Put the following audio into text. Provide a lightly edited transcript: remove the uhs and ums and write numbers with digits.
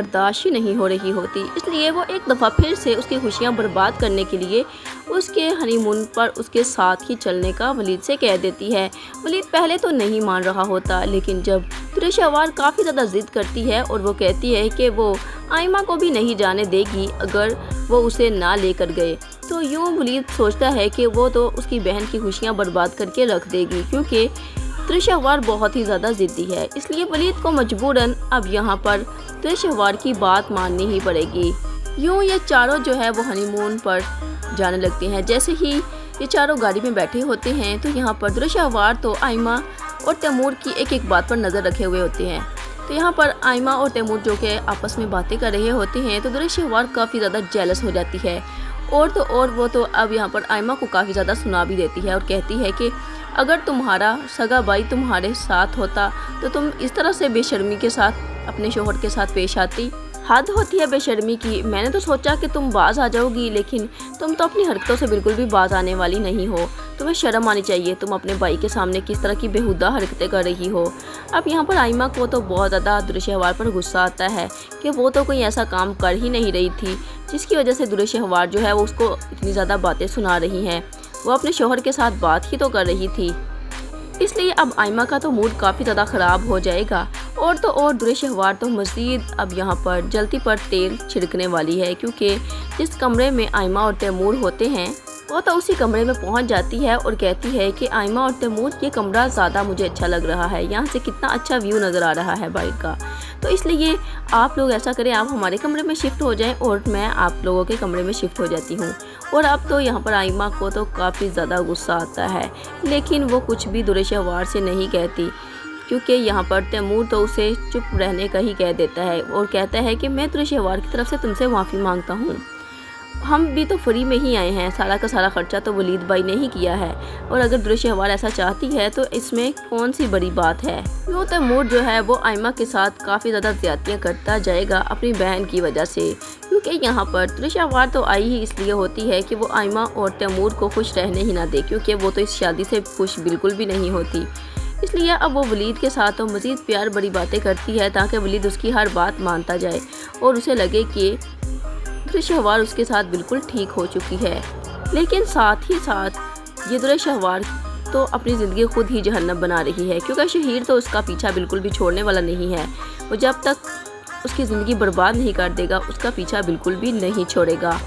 बर्दाश्त ही नहीं हो रही होती। इसलिए वो एक दफ़ा फिर से उसकी खुशियाँ बर्बाद करने के लिए उसके हनीमून पर उसके साथ ही चलने का वलीद से कह देती है। वलीद पहले तो नहीं मान रहा होता, लेकिन जब दुरेशहवार काफ़ी ज़्यादा ज़िद करती है और वो कहती है कि वो आइमा को भी नहीं जाने देगी अगर वो उसे ना लेकर गए, तो यूँ वलीद सोचता है कि वो तो उसकी बहन की खुशियाँ बर्बाद करके रख देगी, क्योंकि दुरेशहवार बहुत ही ज़्यादा ज़िद्दी है। इसलिए वलीद को मजबूरन अब यहाँ पर दुरेशहवार की बात माननी ही पड़ेगी। यूँ ये चारों जो है वो हनीमून पर जाने लगते हैं। जैसे ही ये चारों गाड़ी में बैठे होते हैं तो यहाँ पर दुरेशहवार तो आइमा और तैमूर की एक एक बात पर नज़र रखे हुए होते हैं। तो यहाँ पर आइमा और तैमूर जो कि आपस में बातें कर रहे होते हैं तो दुरेशहवार काफ़ी ज़्यादा जेलस हो जाती है, और तो और वो तो अब यहाँ पर आइमा को काफ़ी ज़्यादा सुना भी देती है और कहती है कि अगर तुम्हारा सगा भाई तुम्हारे साथ होता तो तुम इस तरह से बेशर्मी के साथ अपने शोहर के साथ पेश आती। हद होती है बेशर्मी की। मैंने तो सोचा कि तुम बाज आ जाओगी, लेकिन तुम तो अपनी हरकतों से बिल्कुल भी बाज आने वाली नहीं हो। तुम्हें शर्म आनी चाहिए, तुम अपने भाई के सामने किस तरह की बेहुदा हरकतें कर रही हो। अब यहाँ पर आइमा को तो बहुत ज़्यादा दुरेशहवार पर गुस्सा आता है कि वो तो कोई ऐसा काम कर ही नहीं रही थी जिसकी वजह से दुरेशहवार जो है वो उसको इतनी ज़्यादा बातें सुना रही हैं। वो अपने शोहर के साथ बात ही तो कर रही थी। इसलिए अब आइमा का तो मूड काफ़ी ज़्यादा ख़राब हो जाएगा, और तो और दुरेशहवार तो मज़ीद अब यहाँ पर जल्दी पर तेल छिड़कने वाली है, क्योंकि जिस कमरे में आइमा और तैमूर होते हैं वो तो उसी कमरे में पहुँच जाती है और कहती है कि आइमा और तैमूर ये कमरा ज़्यादा मुझे अच्छा लग रहा है, यहाँ से कितना अच्छा व्यू नज़र आ रहा है बाइक का, तो इसलिए आप लोग ऐसा करें, आप हमारे कमरे में शिफ्ट हो जाएं और मैं आप लोगों के कमरे में शिफ्ट हो जाती हूँ। और अब तो यहाँ पर आइमा को तो काफ़ी ज़्यादा गुस्सा आता है, लेकिन वो कुछ भी दुरेशहवार से नहीं कहती, क्योंकि यहाँ पर तैमूर तो उसे चुप रहने का ही कह देता है और कहता है कि मैं दुरेशहवार की तरफ से तुमसे माफ़ी मांगता हूँ। हम भी तो फ्री में ही आए हैं, सारा का सारा ख़र्चा तो वलीद भाई ने ही किया है, और अगर दुरेशहवार ऐसा चाहती है तो इसमें कौन सी बड़ी बात है। यूँ तैमूर जो है वो आइमा के साथ काफ़ी ज़्यादा ज़्यादतियाँ करता जाएगा अपनी बहन की वजह से, क्योंकि यहाँ पर दुरेशहवार तो आई ही इसलिए होती है कि वो आइमा और तैमूर को खुश रहने ही ना दे, क्योंकि वो तो इस शादी से खुश बिल्कुल भी नहीं होती। इसलिए अब वो वलीद के साथ तो मज़ीद प्यार बड़ी बातें करती है ताकि वलीद उसकी हर बात मानता जाए और उसे लगे कि दुरेशहवार उसके साथ बिल्कुल ठीक हो चुकी है। लेकिन साथ ही साथ ये दुरेशहवार तो अपनी ज़िंदगी खुद ही जहन्नम बना रही है, क्योंकि शहीर तो उसका पीछा बिल्कुल भी छोड़ने वाला नहीं है। वो जब तक उसकी ज़िंदगी बर्बाद नहीं कर देगा उसका पीछा बिल्कुल भी नहीं छोड़ेगा।